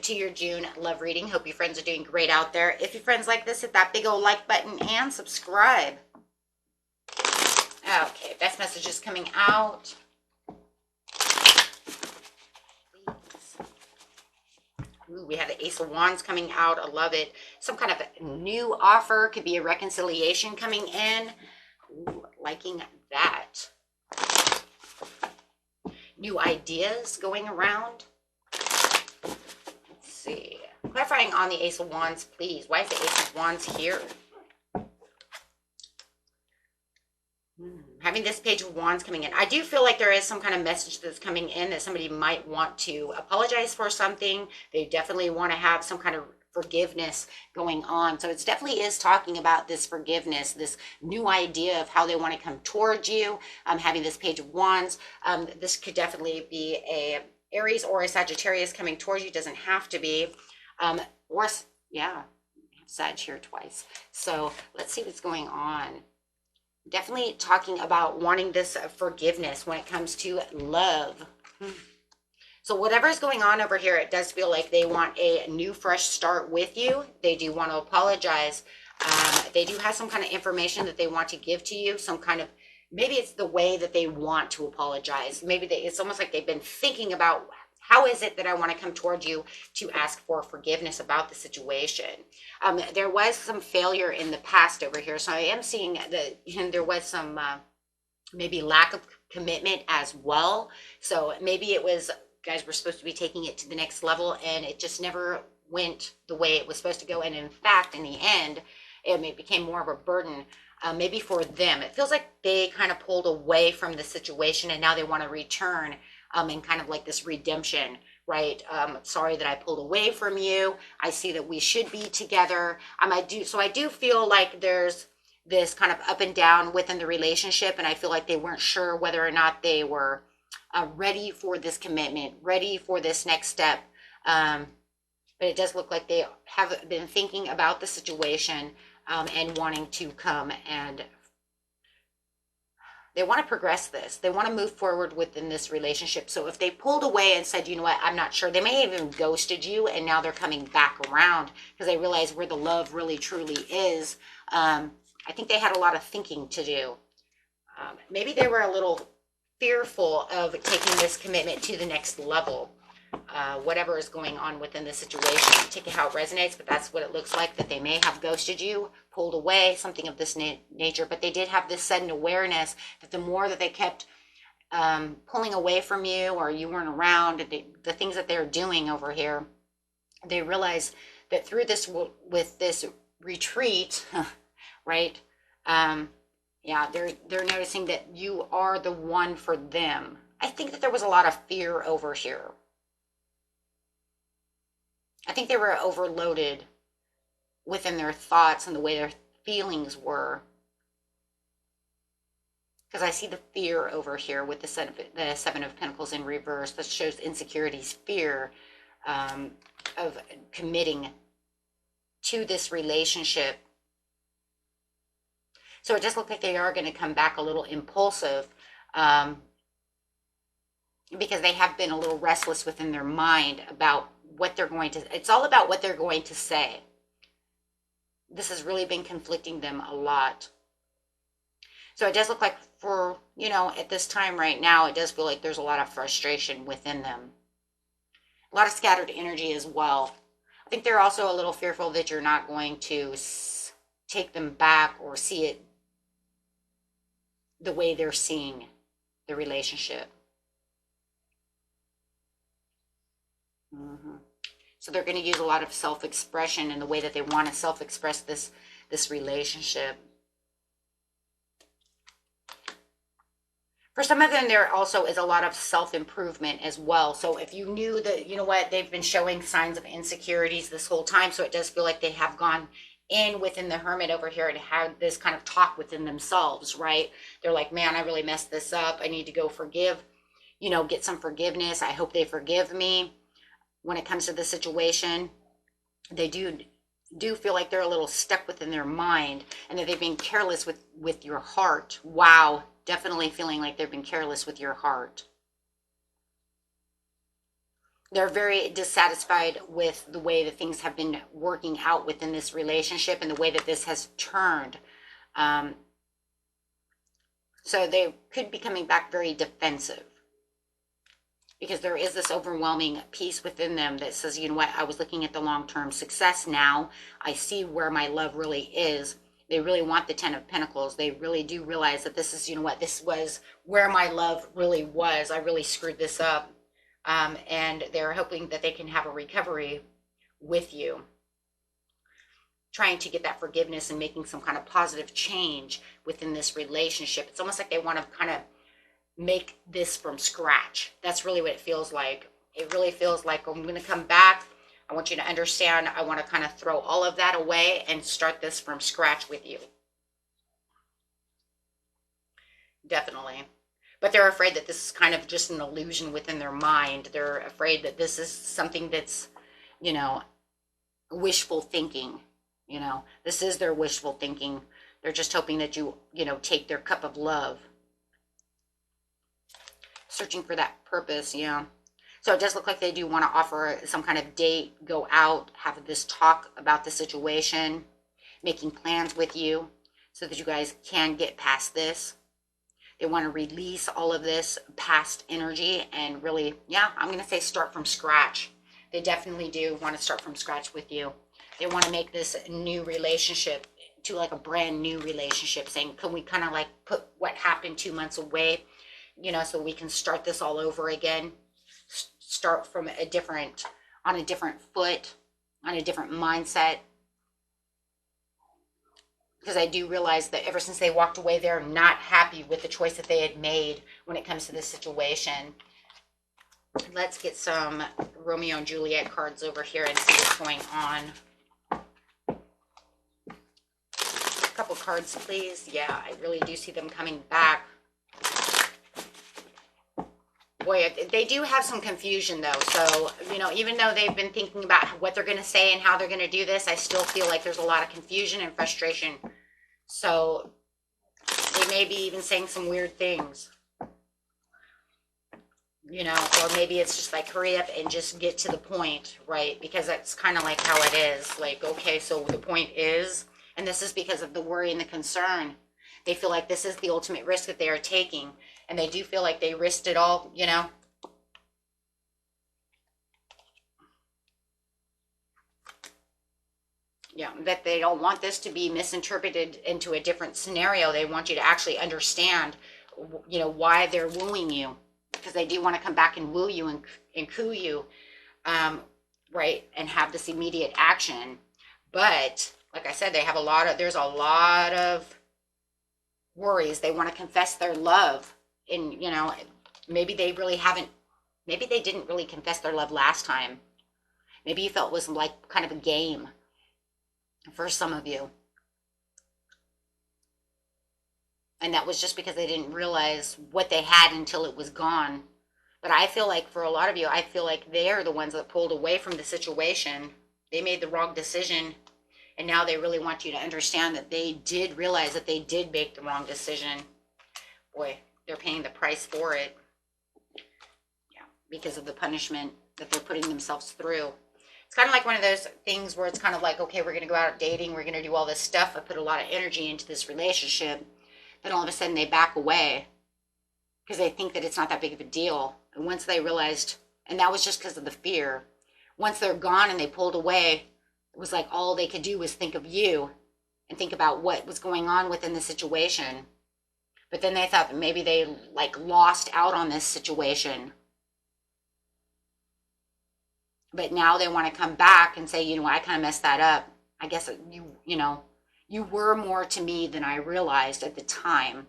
to your June love reading. Hope your friends are doing great out there. If your friends like this, hit that big old like button and subscribe. Okay, best messages coming out. Ooh, we have the Ace of Wands coming out. I love it. Some kind of new offer. Could be a reconciliation coming in. Ooh, liking that. New ideas going around. Let's see. Clarifying on the Ace of Wands, please. Why is the Ace of Wands here? Having this Page of Wands coming in. I do feel like there is some kind of message that's coming in that somebody might want to apologize for something. They definitely want to have some kind of forgiveness going on. So it definitely is talking about this forgiveness, this new idea of how they want to come towards you. Having this Page of Wands. This could definitely be a Aries or a Sagittarius coming towards you. Doesn't have to be. Or, yeah, I have Sag here twice. So let's see what's going on. Definitely talking about wanting this forgiveness when it comes to love. So whatever is going on over here, it does feel like they want a new, fresh start with you. They do want to apologize. They do have some kind of information that they want to give to you. Some kind of, maybe it's the way that they want to apologize. Maybe it's almost like they've been thinking about, how is it that I want to come towards you to ask for forgiveness about the situation? There was some failure in the past over here. So I am seeing that there was some maybe lack of commitment as well. So maybe it was, guys were supposed to be taking it to the next level and it just never went the way it was supposed to go. And in fact, in the end, it became more of a burden. Maybe for them. It feels like they kind of pulled away from the situation and now they want to return. And kind of like this redemption, right? Sorry that I pulled away from you. I see that we should be together. I do feel like there's this kind of up and down within the relationship, and I feel like they weren't sure whether or not they were ready for this commitment, ready for this next step. But it does look like they have been thinking about the situation and wanting to come and they want to progress this. They want to move forward within this relationship. So if they pulled away and said, you know what, I'm not sure, they may have even ghosted you and now they're coming back around because they realize where the love really truly is. I think they had a lot of thinking to do. Maybe they were a little fearful of taking this commitment to the next level. Whatever is going on within the situation, take it how it resonates, but that's what it looks like, that they may have ghosted you, pulled away, something of this nature, but they did have this sudden awareness that the more that they kept pulling away from you or you weren't around, the things that they're doing over here, they realized that through this, with this retreat, right, yeah, they're noticing that you are the one for them. I think that there was a lot of fear over here. I think they were overloaded within their thoughts and the way their feelings were. Because I see the fear over here with the Seven of Pentacles in reverse. That shows insecurities, fear of committing to this relationship. So it does look like they are going to come back a little impulsive because they have been a little restless within their mind about what they're going to, it's all about what they're going to say. This has really been conflicting them a lot. So it does look like for, you know, at this time right now, it does feel like there's a lot of frustration within them. A lot of scattered energy as well. I think they're also a little fearful that you're not going to take them back or see it the way they're seeing the relationship. So they're going to use a lot of self-expression in the way that they want to self-express this relationship. For some of them, there also is a lot of self-improvement as well. So if you knew that, you know what, they've been showing signs of insecurities this whole time, so it does feel like they have gone in within the Hermit over here and had this kind of talk within themselves, right? They're like, man, I really messed this up. I need to go forgive, you know, get some forgiveness. I hope they forgive me. When it comes to the situation, they do feel like they're a little stuck within their mind and that they've been careless with your heart. Wow, definitely feeling like they've been careless with your heart. they're very dissatisfied with the way that things have been working out within this relationship and the way that this has turned. So they could be coming back very defensive, because there is this overwhelming piece within them that says, you know what, I was looking at the long-term success. Now I see where my love really is. They really want the 10 of Pentacles. They really do realize that this is, you know what, this was where my love really was. I really screwed this up. And they're hoping that they can have a recovery with you, trying to get that forgiveness and making some kind of positive change within this relationship. It's almost like they want to kind of make this from scratch. That's really what it feels like. It really feels like, I'm going to come back. I want you to understand. I want to kind of throw all of that away and start this from scratch with you. Definitely. But they're afraid that this is kind of just an illusion within their mind. They're afraid that this is something that's, you know, wishful thinking. You know, this is their wishful thinking. They're just hoping that you know, take their cup of love. Searching for that purpose, yeah. So it does look like they do want to offer some kind of date, go out, have this talk about the situation, making plans with you so that you guys can get past this. They want to release all of this past energy and really, yeah, I'm going to say start from scratch. They definitely do want to start from scratch with you. They want to make this new relationship to like a brand new relationship, saying, can we kind of like put what happened 2 months away, you know, so we can start this all over again, start from a different, on a different foot, on a different mindset. Because I do realize that ever since they walked away, they're not happy with the choice that they had made when it comes to this situation. Let's get some Romeo and Juliet cards over here and see what's going on. A couple cards, please. Yeah, I really do see them coming back. Boy, they do have some confusion though. So, you know, even though they've been thinking about what they're going to say and how they're going to do this, I still feel like there's a lot of confusion and frustration. So they may be even saying some weird things, you know, or maybe it's just like, hurry up and just get to the point, right? Because that's kind of like how it is. Like, okay, so the point is, and this is because of the worry and the concern. They feel like this is the ultimate risk that they are taking. And they do feel like they risked it all, you know. Yeah, that they don't want this to be misinterpreted into a different scenario. They want you to actually understand, you know, why they're wooing you. Because they do want to come back and woo you and coo you, right, and have this immediate action. But like I said, they have there's a lot of worries. They want to confess their love. And, you know, maybe they really haven't, maybe they didn't really confess their love last time. Maybe you felt it was like kind of a game for some of you. And that was just because they didn't realize what they had until it was gone. But I feel like for a lot of you, I feel like they're the ones that pulled away from the situation. They made the wrong decision. And now they really want you to understand that they did realize that they did make the wrong decision. Boy, they're paying the price for it. Yeah, because of the punishment that they're putting themselves through. It's kind of like one of those things where it's kind of like, okay, we're going to go out dating. We're going to do all this stuff. I put a lot of energy into this relationship. Then all of a sudden they back away because they think that it's not that big of a deal. And once they realized, and that was just because of the fear. Once they're gone and they pulled away, it was like all they could do was think of you and think about what was going on within the situation. But then they thought that maybe they like lost out on this situation. But now they want to come back and say, you know, I kind of messed that up. I guess you know, you were more to me than I realized at the time.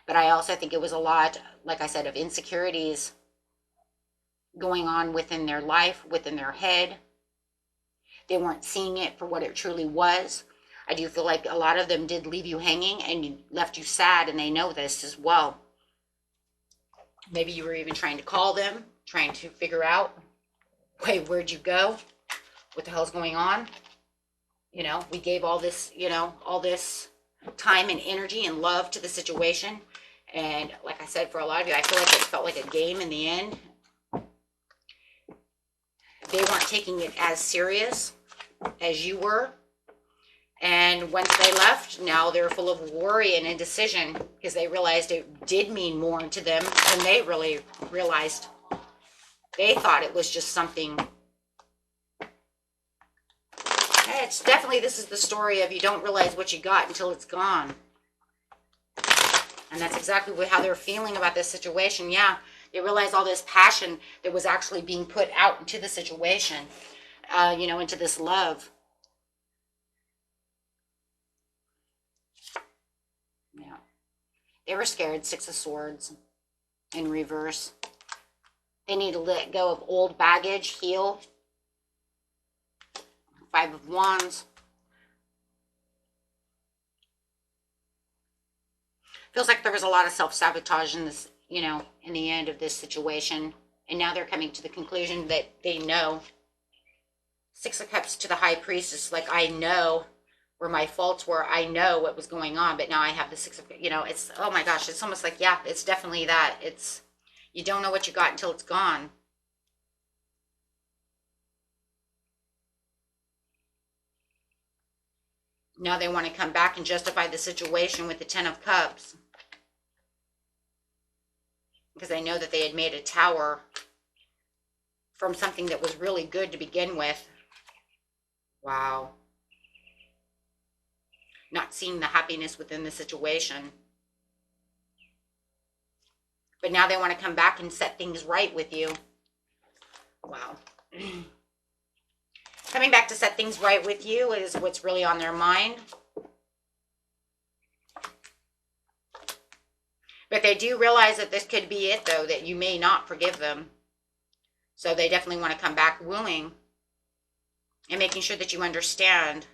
But I also think it was a lot, like I said, of insecurities going on within their life, within their head. They weren't seeing it for what it truly was. I do feel like a lot of them did leave you hanging and left you sad, and they know this as well. Maybe you were even trying to call them, trying to figure out, wait, where'd you go? What the hell's going on? You know, we gave all this, you know, all this time and energy and love to the situation. And like I said, for a lot of you, I feel like it felt like a game in the end. they weren't taking it as serious as you were. And once they left, now they're full of worry and indecision because they realized it did mean more to them than they really realized. They thought it was just something. It's definitely, this is the story of you don't realize what you got until it's gone. And that's exactly how they're feeling about this situation. Yeah, they realize all this passion that was actually being put out into the situation, into this love. Yeah. They were scared. 6 of Swords in reverse. They need to let go of old baggage, heal. 5 of Wands. Feels like there was a lot of self-sabotage in this, in the end of this situation. And now they're coming to the conclusion that they know. 6 of Cups to the High Priestess, like, I know where my faults were. I know what was going on, but now I have the 6 of, it's, oh my gosh, it's almost like, yeah, it's definitely that. It's, you don't know what you got until it's gone. Now they want to come back and justify the situation with the 10 of Cups. Because they know that they had made a tower from something that was really good to begin with. Wow. Not seeing the happiness within the situation. But now they want to come back and set things right with you. Wow. Coming back to set things right with you is what's really on their mind. But they do realize that this could be it, though, that you may not forgive them. So they definitely want to come back wooing and making sure that you understand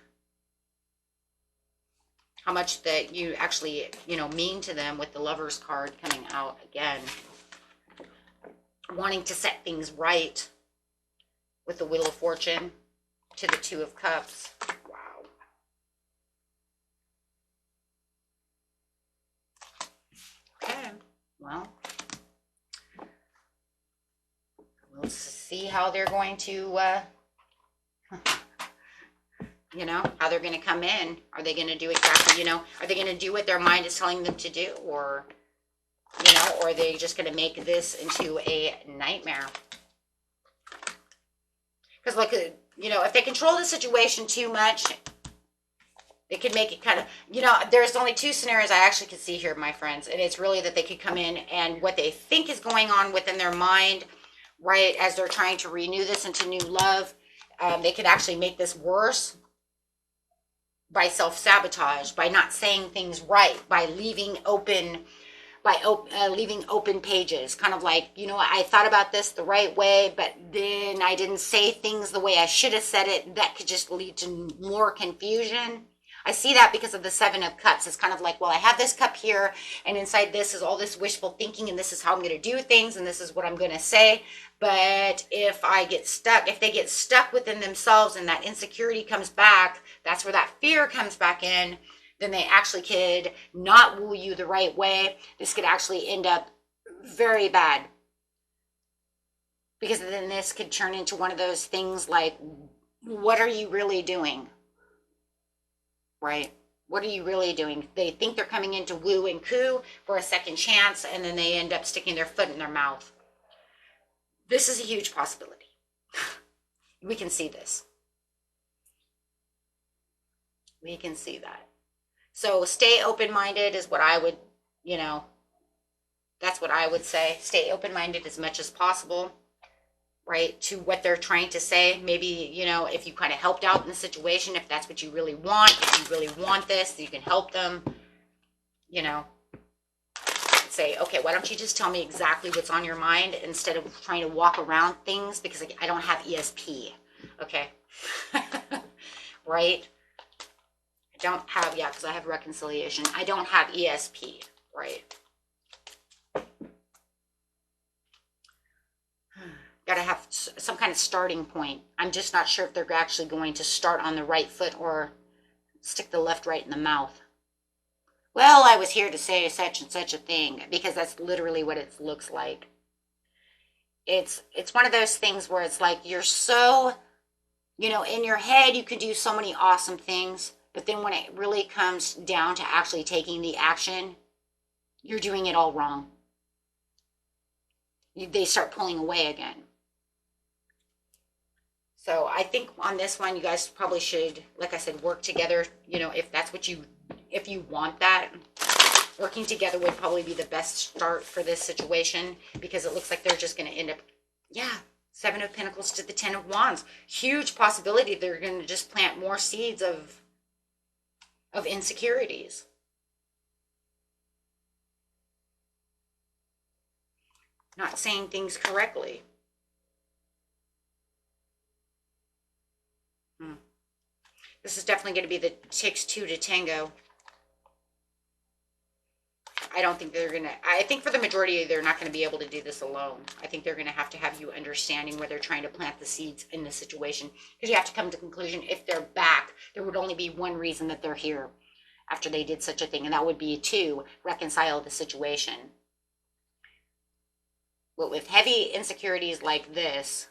how much that you actually, mean to them with the Lover's card coming out again. Wanting to set things right with the Wheel of Fortune to the 2 of Cups. Wow. Okay, well, we'll see how they're going to, how they're going to come in. Are they going to do exactly, are they going to do what their mind is telling them to do? Or, or are they just going to make this into a nightmare? Because look, if they control the situation too much, they could make it kind of, there's only 2 scenarios I actually could see here, my friends. And it's really that they could come in and what they think is going on within their mind, right, as they're trying to renew this into new love, they could actually make this worse by self-sabotage, by not saying things right, by leaving open, leaving open pages, kind of like, I thought about this the right way, but then I didn't say things the way I should have said it. That could just lead to more confusion. I see that because of the 7 of Cups. It's kind of like, well, I have this cup here, and inside this is all this wishful thinking, and this is how I'm going to do things, and this is what I'm going to say. But if they get stuck within themselves and that insecurity comes back, that's where that fear comes back in, then they actually could not woo you the right way. This could actually end up very bad. Because then this could turn into one of those things like, what are you really doing? Right? What are you really doing? They think they're coming in to woo and coo for a second chance, and then they end up sticking their foot in their mouth. This is a huge possibility. We can see this. We can see that. So stay open-minded is what I would, that's what I would say. Stay open-minded as much as possible, right, to what they're trying to say. Maybe, if you kind of helped out in the situation, if that's what you really want, if you really want this, you can help them, say, okay, why don't you just tell me exactly what's on your mind instead of trying to walk around things because I don't have ESP, okay? Right? I don't have, because I have reconciliation. I don't have ESP, right? Got to have some kind of starting point. I'm just not sure if they're actually going to start on the right foot or stick the left right in the mouth. Well, I was here to say such and such a thing, because that's literally what it looks like. It's one of those things where it's like you're so, you know, in your head you can do so many awesome things, but then when it really comes down to actually taking the action, you're doing it all wrong. They start pulling away again. So I think on this one, you guys probably should, like I said, work together. You know, if that's what you, if you want that, working together would probably be the best start for this situation, because it looks like they're just going to end up, yeah, Seven of Pentacles to the Ten of Wands. Huge possibility they're going to just plant more seeds of insecurities. Not saying things correctly. This is definitely going to be the takes two to tango. I don't think they're going to, I think for the majority, they're not going to be able to do this alone. I think they're going to have you understanding where they're trying to plant the seeds in this situation. Because you have to come to the conclusion, if they're back, there would only be one reason that they're here after they did such a thing. And that would be to reconcile the situation. But with heavy insecurities like this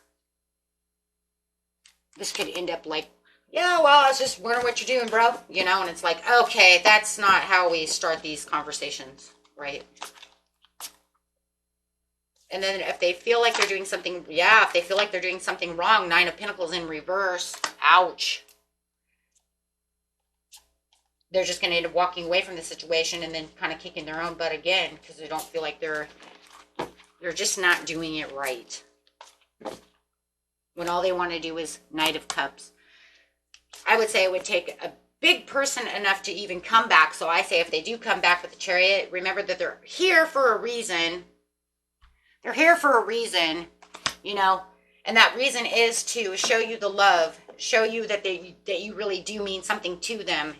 could end up like, yeah, well, I was just wondering what you're doing, bro. You know, and it's like, okay, that's not how we start these conversations, right? And then if they feel like they're doing something, yeah, if they feel like they're doing something wrong, Nine of Pentacles in reverse, ouch. They're just going to end up walking away from the situation and then kind of kicking their own butt again because they don't feel like they're just not doing it right. When all they want to do is Knight of Cups. I would say it would take a big person enough to even come back. So I say if they do come back with the Chariot, remember that they're here for a reason. They're here for a reason, you know, and that reason is to show you the love, show you that you really do mean something to them,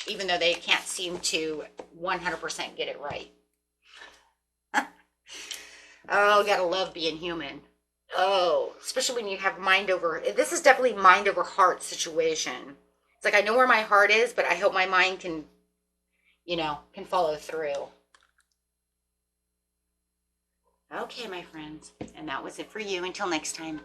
even though they can't seem to 100% get it right. Oh, gotta love being human. Oh, especially when you have mind over, this is definitely mind over heart situation. It's like, I know where my heart is, but I hope my mind can, you know, can follow through. Okay, my friends. And that was it for you. Until next time,